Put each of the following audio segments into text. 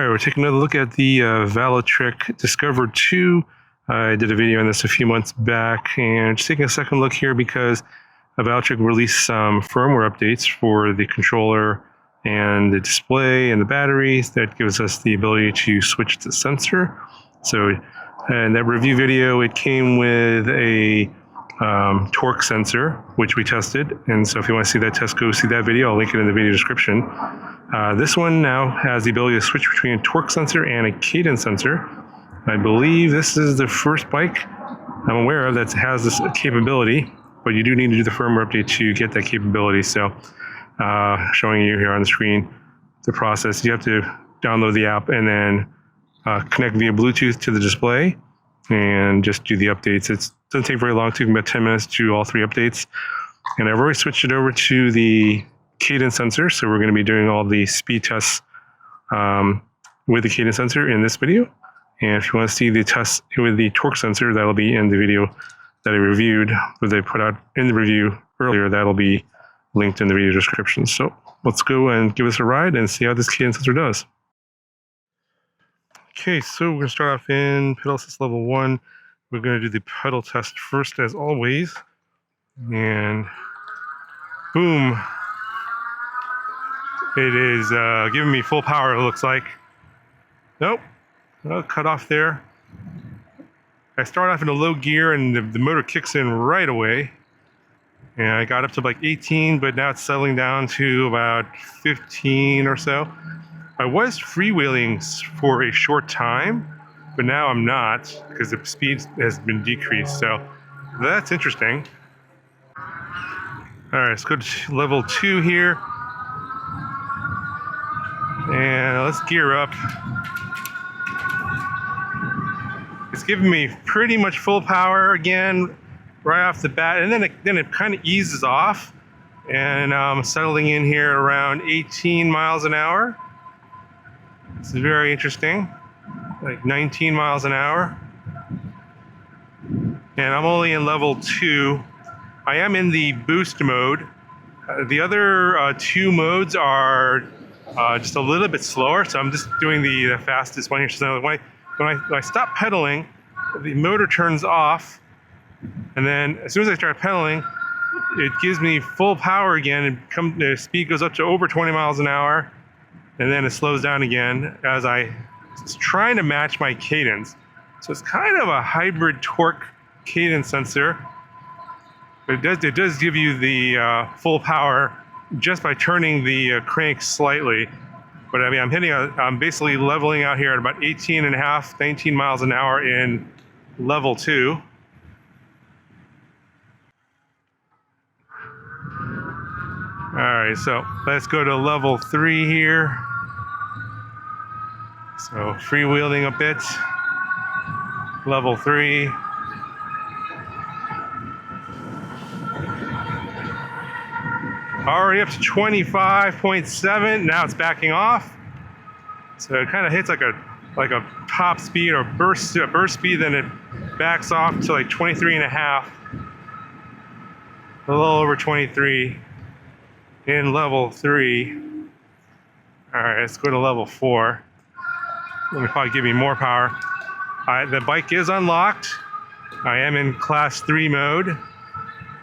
Alright, we're taking another look at the Velotric Discover 2. I did a video on this a few months back, and just taking a second look here because Velotric released some firmware updates for the controller and the display and the batteries that gives us the ability to switch the sensor. So in that review video, it came with a torque sensor, which we tested. And so if you want to see that test, go see that video. I'll link it in the video description. This one now has the ability to switch between a torque sensor and a cadence sensor. I believe this is the first bike I'm aware of that has this capability, but you do need to do the firmware update to get that capability. So showing you here on the screen the process. You have to download the app and then connect via Bluetooth to the display and just do the updates. It doesn't take very long. It took about 10 minutes to do all three updates. And I've already switched it over to the cadence sensor, so we're going to be doing all the speed tests with the cadence sensor in this video. And if you want to see the tests with the torque sensor, that'll be in the video that I reviewed, that I put out in the review earlier. That'll be linked in the video description. So let's go and give us a ride and see how this cadence sensor does. Okay, so we're going to start off in pedal assist level 1. We're going to do the pedal test first, as always. And boom. It is giving me full power, it looks like. Nope. Oh, cut off there. I start off in a low gear and the motor kicks in right away. And I got up to like 18, but now it's settling down to about 15 or so. I was freewheeling for a short time, but now I'm not because the speed has been decreased. So that's interesting. All right, let's go to level 2 here. And let's gear up. It's giving me pretty much full power again right off the bat, and then it kind of eases off, and I'm settling in here around 18 miles an hour. This is very interesting, like 19 miles an hour. And I'm only in level 2. I am in the boost mode. The other 2 modes are just a little bit slower, so I'm just doing the fastest one here. So when I stop pedaling, the motor turns off, and then as soon as I start pedaling, it gives me full power again, and the speed goes up to over 20 miles an hour, and then it slows down again as it's trying to match my cadence. So it's kind of a hybrid torque cadence sensor, but it does give you the full power just by turning the crank slightly. But I mean, I'm basically leveling out here at about 18 and a half, 19 miles an hour in level 2. All right, so let's go to level 3 here. So freewheeling a bit. Level 3. Already up to 25.7. Now it's backing off. So it kind of hits like a top speed or burst speed, then it backs off to like 23 and a half. A little over 23 in level 3. All right, let's go to level 4. It'll probably give me more power. The bike is unlocked. I am in class 3 mode.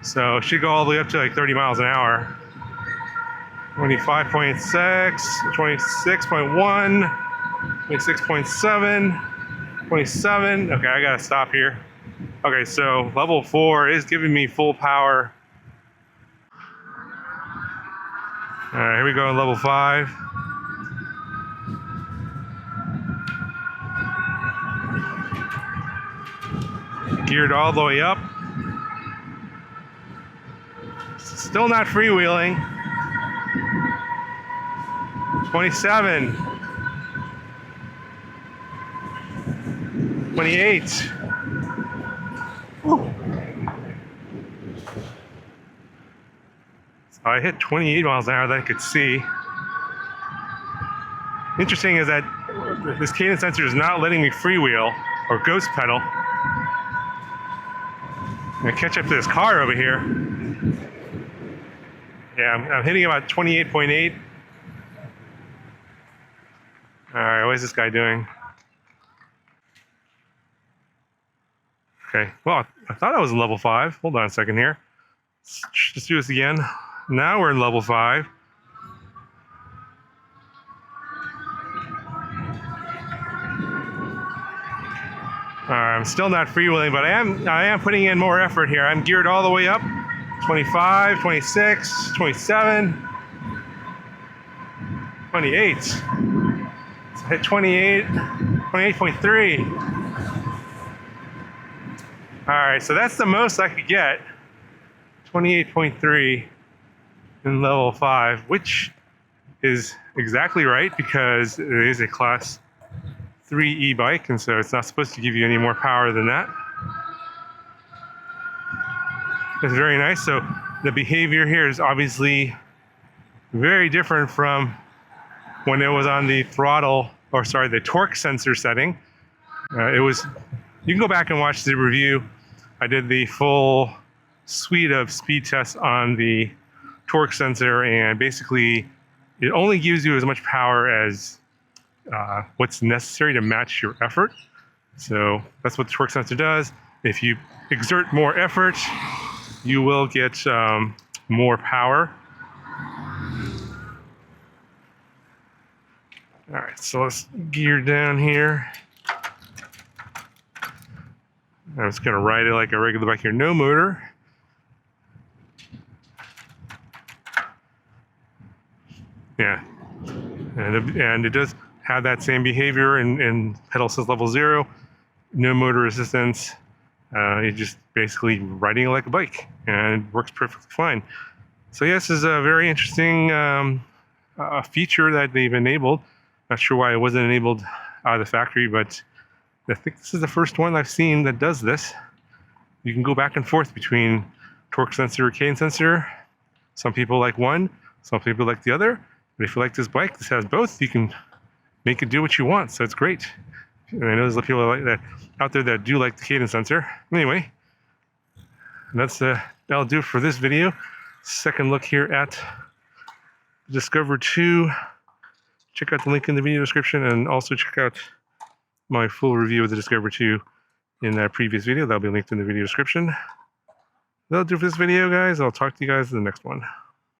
So it should go all the way up to like 30 miles an hour. 25.6, 26.1, 26.7, 27. Okay, I gotta stop here. Okay, so level 4 is giving me full power. All right, here we go, level 5. Geared all the way up. Still not freewheeling. 27. 28. Woo. So I hit 28 miles an hour that I could see. Interesting is that this cadence sensor is not letting me freewheel or ghost pedal. I'm gonna catch up to this car over here. Yeah, I'm hitting about 28.8. All right, what is this guy doing? Okay, well, I thought I was in level 5. Hold on a second here. Let's do this again. Now we're in level 5. I'm still not freewheeling, but I am putting in more effort here. I'm geared all the way up. 25, 26, 27, 28. Let's hit 28, 28.3. All right, so that's the most I could get. 28.3 in level 5, which is exactly right because it is a class 3 e-bike, and so it's not supposed to give you any more power than that. It's very nice. So the behavior here is obviously very different from when it was on the throttle, or sorry, the torque sensor setting. You can go back and watch the review. I did the full suite of speed tests on the torque sensor, and basically it only gives you as much power as what's necessary to match your effort. So that's what the torque sensor does. If you exert more effort, you will get more power. All right, so let's gear down here. I'm just gonna ride it like a regular bike here, no motor. Yeah, and it does have that same behavior in pedal assist level 0, no motor assistance. You're just basically riding it like a bike, and it works perfectly fine. So yes, this is a very interesting feature that they've enabled. Not sure why it wasn't enabled out of the factory, but I think this is the first one I've seen that does this. You can go back and forth between torque sensor or cadence sensor. Some people like one, some people like the other. But if you like this bike, this has both. You can make it do what you want, so it's great. And I know there's people like that out there that do like the cadence sensor. Anyway, that'll do it for this video. Second look here at the Discover 2. Check out the link in the video description, and also check out my full review of the Discover 2 in that previous video. That'll be linked in the video description. That'll do it for this video, guys. I'll talk to you guys in the next one.